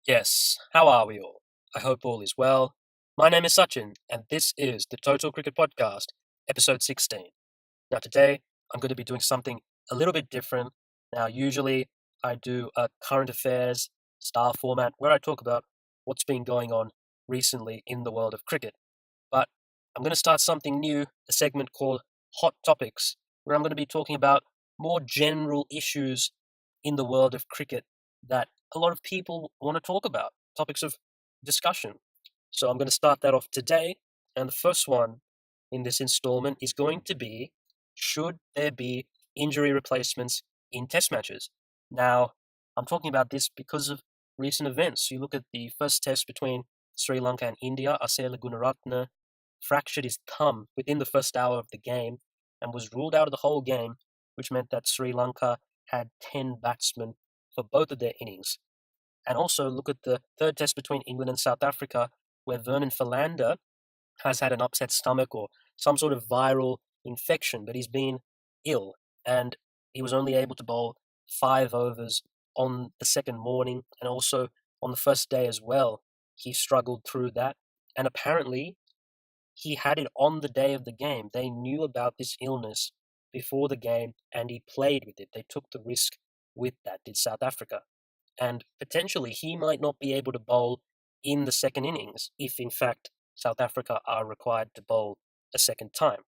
Yes, how are we all? I hope all is well. My name is Sachin, and this is the Total Cricket Podcast, episode 16. Now, today I'm going to be doing something a little bit different. Now, usually I do a current affairs style format where I talk about what's been going on recently in the world of cricket. But I'm going to start something new, a segment called Hot Topics, where I'm going to be talking about more general issues in the world of cricket that a lot of people want to talk about, topics of discussion. So I'm going to start that off today. And the first one in this installment is going to be, should there be injury replacements in test matches? Now, I'm talking about this because of recent events. You look at the first test between Sri Lanka and India. Asela Gunaratne fractured his thumb within the first hour of the game and was ruled out of the whole game, which meant that Sri Lanka had 10 batsmen for both of their innings. And also look at the third test between England and South Africa, where Vernon Philander has had an upset stomach or some sort of viral infection, but he's been ill and he was only able to bowl 5 overs on the second morning and also on the first day as well. He struggled through that, and apparently he had it on the day of the game. They knew about this illness before the game and he played with it. They took the risk with that, did South Africa. And potentially he might not be able to bowl in the second innings if, in fact, South Africa are required to bowl a second time.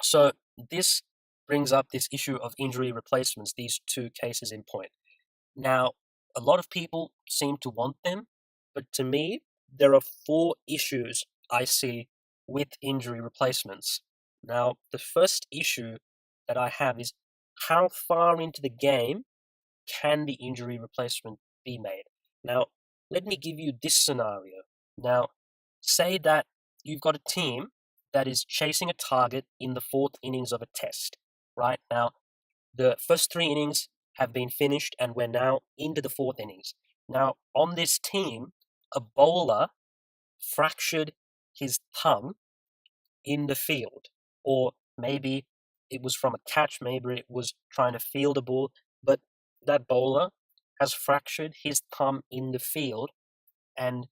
So this brings up this issue of injury replacements, these two cases in point. Now, a lot of people seem to want them, but to me, there are four issues I see with injury replacements. Now, the first issue that I have is how far into the game can the injury replacement be made? Now, let me give you this scenario. Now, say that you've got a team that is chasing a target in the fourth innings of a test, right? Now, the first three innings have been finished and we're now into the fourth innings. Now, on this team, a bowler fractured his thumb in the field, or maybe it was from a catch, maybe it was trying to field a ball, but that bowler has fractured his thumb in the field and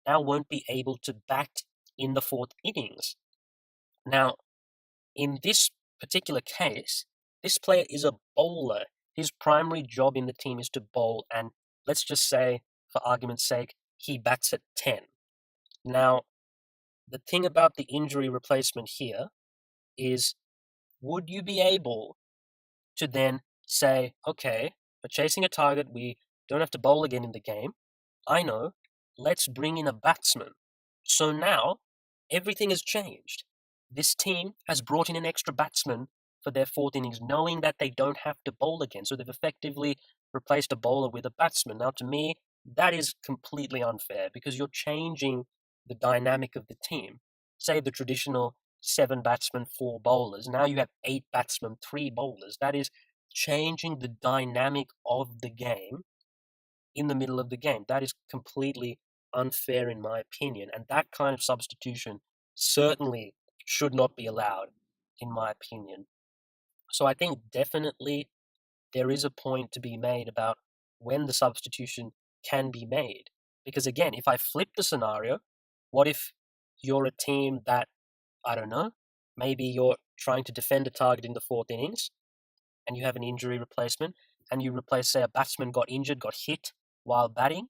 now won't be able to bat in the fourth innings. Now, in this particular case, this player is a bowler. His primary job in the team is to bowl, and let's just say, for argument's sake, he bats at 10. Now, the thing about the injury replacement here is, would you be able to then say, okay, we're chasing a target, we don't have to bowl again in the game. I know, let's bring in a batsman. So now, everything has changed. This team has brought in an extra batsman for their fourth innings, knowing that they don't have to bowl again. So they've effectively replaced a bowler with a batsman. Now, to me, that is completely unfair because you're changing the dynamic of the team. Say the traditional 7 batsmen, 4 bowlers. Now you have 8 batsmen, 3 bowlers. That is changing the dynamic of the game in the middle of the game. That is completely unfair in my opinion. And that kind of substitution certainly should not be allowed, in my opinion. So I think definitely there is a point to be made about when the substitution can be made. Because again, if I flip the scenario, what if you're a team that, I don't know, maybe you're trying to defend a target in the fourth innings and you have an injury replacement and you replace, say, a batsman got injured, got hit while batting,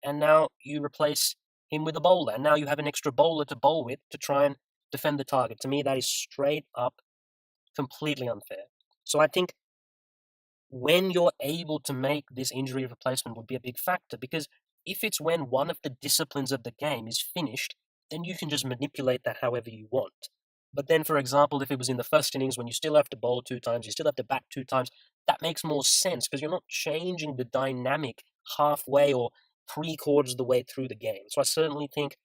and now you replace him with a bowler, and now you have an extra bowler to bowl with to try and defend the target. To me, that is straight up completely unfair. So I think when you're able to make this injury replacement would be a big factor, because if it's when one of the disciplines of the game is finished, then you can just manipulate that however you want. But then, for example, if it was in the first innings when you still have to bowl 2 times, you still have to bat 2 times, that makes more sense because you're not changing the dynamic halfway or 3/4 of the way through the game. So I certainly think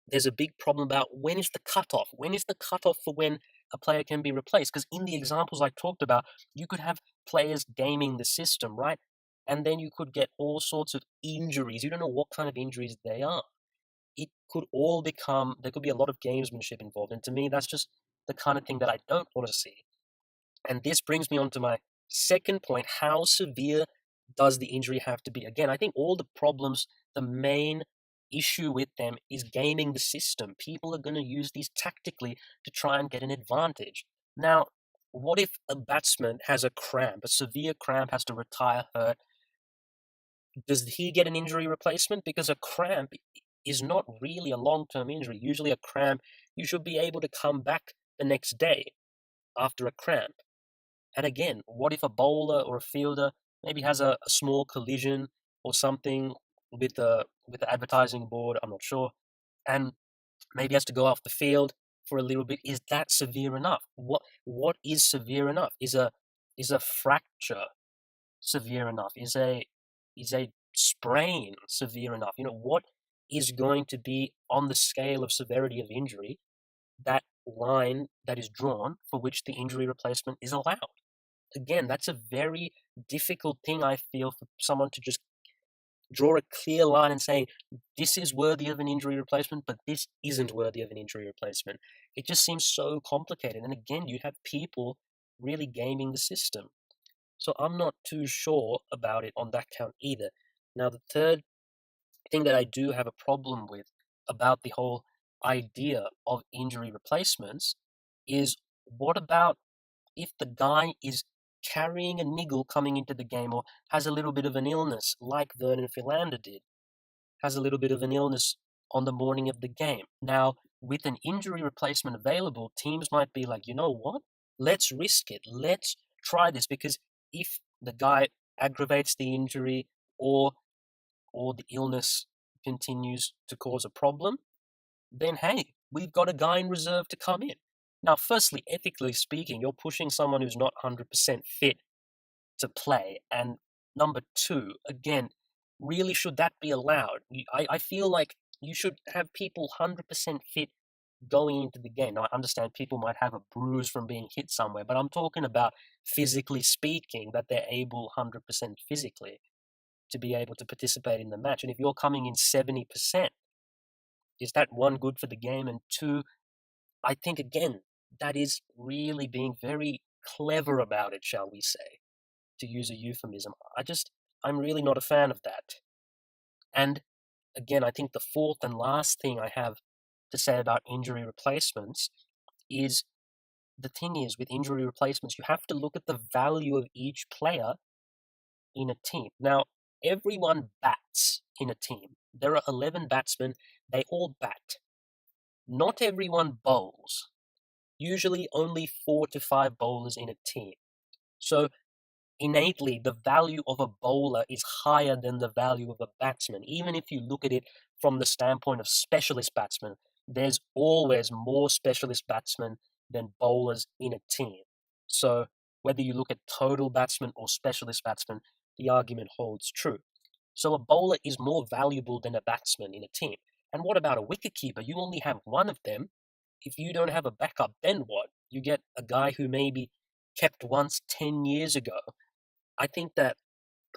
there's a big problem about when is the cutoff? When is the cutoff for when a player can be replaced? Because in the examples I talked about, you could have players gaming the system, right? And then you could get all sorts of injuries. You don't know what kind of injuries they are. It could all become, there could be a lot of gamesmanship involved. And to me, that's just the kind of thing that I don't want to see. And this brings me on to my second point. How severe does the injury have to be? Again, I think all the problems, the main issue with them is gaming the system. People are going to use these tactically to try and get an advantage. Now, what if a batsman has a cramp, a severe cramp, has to retire hurt? Does he get an injury replacement? Because a cramp is not really a long-term injury. Usually a cramp, you should be able to come back the next day after a cramp. And again, what if a bowler or a fielder maybe has a small collision or something with the advertising board, I'm not sure, and maybe has to go off the field for a little bit? Is that severe enough? What is severe enough? Is a fracture severe enough? Is a sprain severe enough? What is going to be on the scale of severity of injury, that line that is drawn for which the injury replacement is allowed? Again, that's a very difficult thing, I feel, for someone to just draw a clear line and say, this is worthy of an injury replacement, but this isn't worthy of an injury replacement. It just seems so complicated. And again, you have people really gaming the system. So I'm not too sure about it on that count either. Now, the third thing that I do have a problem with about the whole idea of injury replacements is, what about if the guy is carrying a niggle coming into the game, or has a little bit of an illness like Vernon Philander did, has a little bit of an illness on the morning of the game? Now, with an injury replacement available, teams might be like, you know what? Let's risk it. Let's try this, because if the guy aggravates the injury, or the illness continues to cause a problem, then hey, we've got a guy in reserve to come in. Now, firstly, ethically speaking, you're pushing someone who's not 100% fit to play. And number two, again, really, should that be allowed? I feel like you should have people 100% fit going into the game. Now, I understand people might have a bruise from being hit somewhere, but I'm talking about physically speaking, that they're able 100% physically to be able to participate in the match. And if you're coming in 70%, is that one, good for the game? And two, I think, again, that is really being very clever about it, shall we say, to use a euphemism. I'm really not a fan of that. And again, I think the fourth and last thing I have to say about injury replacements is, the thing is, with injury replacements, you have to look at the value of each player in a team. Now, everyone bats in a team. There are 11 batsmen, they all bat. Not everyone bowls. Usually only 4 to 5 bowlers in a team. So innately, the value of a bowler is higher than the value of a batsman. Even if you look at it from the standpoint of specialist batsmen, there's always more specialist batsmen than bowlers in a team. So whether you look at total batsmen or specialist batsmen, the argument holds true. So a bowler is more valuable than a batsman in a team. And what about a wicketkeeper? You only have one of them. If you don't have a backup, then what? You get a guy who maybe kept once 10 years ago. I think that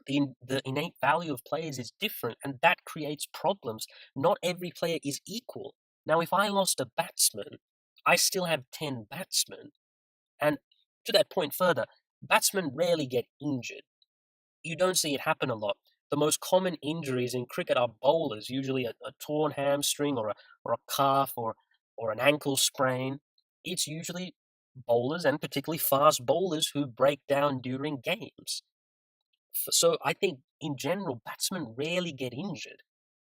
the innate value of players is different, and that creates problems. Not every player is equal. Now, if I lost a batsman, I still have 10 batsmen. And to that point further, batsmen rarely get injured. You don't see it happen a lot. The most common injuries in cricket are bowlers, usually a torn hamstring, or a calf, or an ankle sprain. It's usually bowlers, and particularly fast bowlers, who break down during games. So I think, in general, batsmen rarely get injured.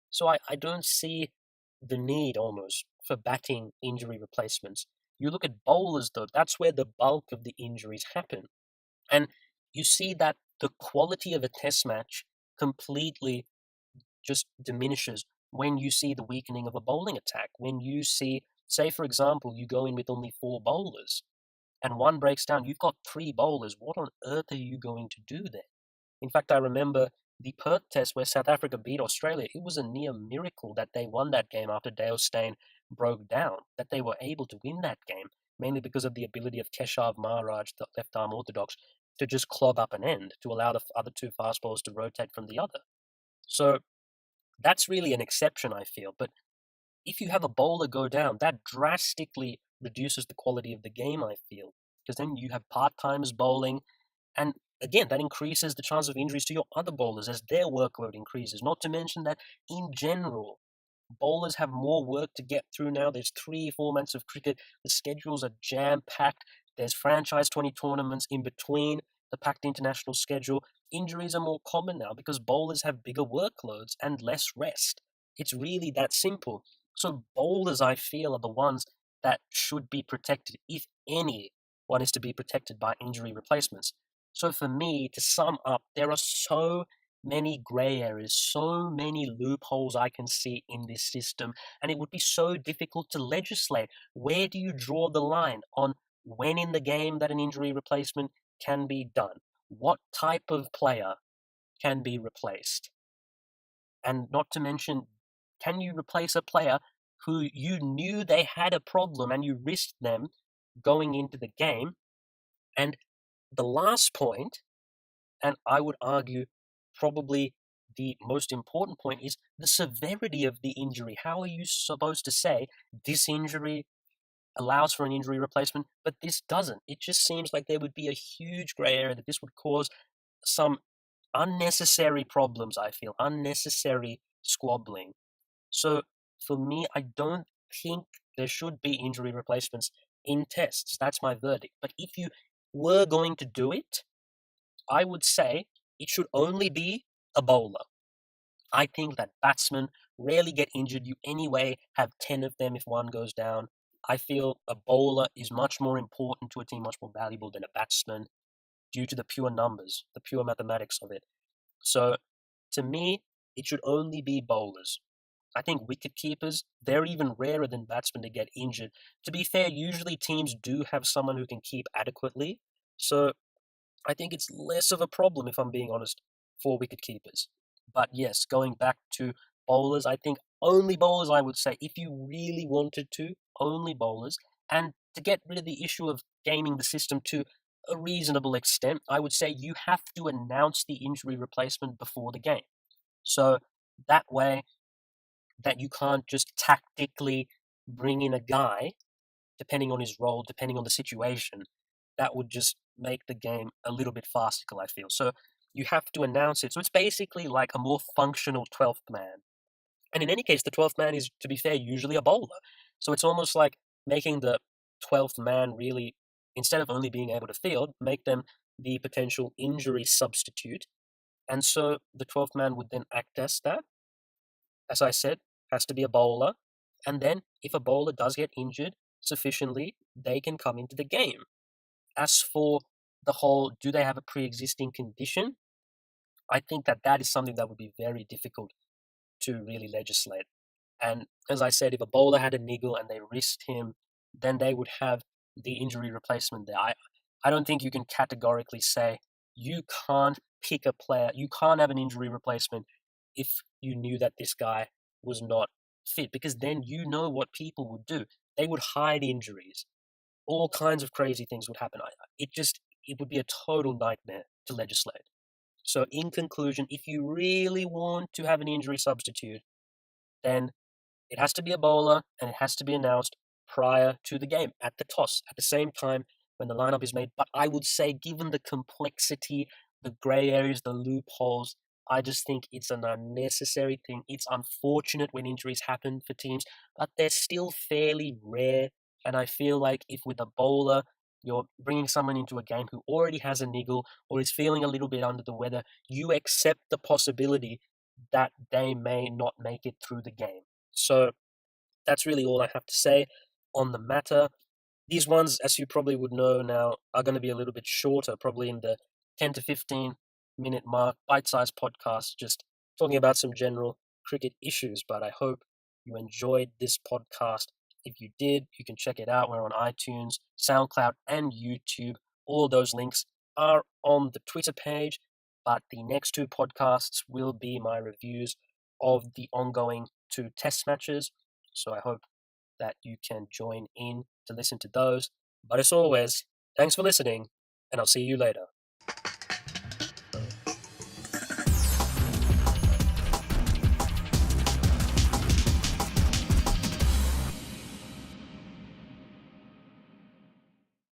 So I don't see the need, almost, for batting injury replacements. You look at bowlers, though, that's where the bulk of the injuries happen. And you see that the quality of a test match completely just diminishes when you see the weakening of a bowling attack. When you see, say, for example, you go in with only 4 bowlers and one breaks down, you've got 3 bowlers. What on earth are you going to do there? In fact, I remember the Perth test where South Africa beat Australia. It was a near miracle that they won that game after Dale Steyn broke down, that they were able to win that game, mainly because of the ability of Keshav Maharaj, the left-arm orthodox, to just clog up an end, to allow the other 2 fast bowlers to rotate from the other. So that's really an exception, I feel. But if you have a bowler go down, that drastically reduces the quality of the game, I feel, because then you have part-timers bowling, and again, that increases the chance of injuries to your other bowlers as their workload increases. Not to mention that in general, bowlers have more work to get through now. There's 3 formats of cricket. The schedules are jam packed. There's franchise 20 tournaments in between the packed international schedule. Injuries are more common now because bowlers have bigger workloads and less rest. It's really that simple. So, bowlers, I feel, are the ones that should be protected, if anyone is to be protected by injury replacements. So, for me, to sum up, there are so many grey areas, so many loopholes I can see in this system, and it would be so difficult to legislate. Where do you draw the line on when in the game that an injury replacement can be done? What type of player can be replaced? And not to mention, can you replace a player who you knew they had a problem and you risked them going into the game? And the last point, and I would argue probably the most important point, is the severity of the injury. How are you supposed to say this injury allows for an injury replacement, but this doesn't? It just seems like there would be a huge grey area that this would cause some unnecessary problems, I feel, unnecessary squabbling. So for me, I don't think there should be injury replacements in tests. That's my verdict. But if you were going to do it, I would say it should only be a bowler. I think that batsmen rarely get injured. You anyway have 10 of them if one goes down. I feel a bowler is much more important to a team, much more valuable than a batsman due to the pure numbers, the pure mathematics of it. So to me, it should only be bowlers. I think wicket keepers, they're even rarer than batsmen to get injured. To be fair, usually teams do have someone who can keep adequately. So I think it's less of a problem, if I'm being honest, for wicket keepers. But yes, going back to bowlers, I think only bowlers, I would say, if you really wanted to, only bowlers. And to get rid of the issue of gaming the system to a reasonable extent, I would say you have to announce the injury replacement before the game. So that way, that you can't just tactically bring in a guy, depending on his role, depending on the situation, that would just make the game a little bit farcical, I feel. So you have to announce it. So it's basically like a more functional 12th man. And in any case, the 12th man is, to be fair, usually a bowler. So it's almost like making the 12th man really, instead of only being able to field, make them the potential injury substitute. And so the 12th man would then act as that. As I said, has to be a bowler. And then if a bowler does get injured sufficiently, they can come into the game. As for the whole, do they have a pre-existing condition? I think that that is something that would be very difficult to really legislate. And as I said, if a bowler had a niggle and they risked him, then they would have the injury replacement there. I don't think you can categorically say you can't pick a player, you can't have an injury replacement if you knew that this guy was not fit, because then you know what people would do. They would hide injuries. All kinds of crazy things would happen. It would be a total nightmare to legislate. So in conclusion, if you really want to have an injury substitute, then it has to be a bowler and it has to be announced prior to the game at the toss, at the same time when the lineup is made. But I would say, given the complexity, the grey areas, the loopholes, I just think it's an unnecessary thing. It's unfortunate when injuries happen for teams, but they're still fairly rare. And I feel like if with a bowler, you're bringing someone into a game who already has a niggle or is feeling a little bit under the weather, you accept the possibility that they may not make it through the game. So that's really all I have to say on the matter. These ones, as you probably would know now, are going to be a little bit shorter, probably in the 10 to 15-minute mark, bite-sized podcast, just talking about some general cricket issues. But I hope you enjoyed this podcast. If you did, you can check it out. We're on iTunes, SoundCloud, and YouTube. All those links are on the Twitter page. But the next 2 podcasts will be my reviews of the ongoing 2 test matches. So I hope that you can join in to listen to those. But as always, thanks for listening, and I'll see you later.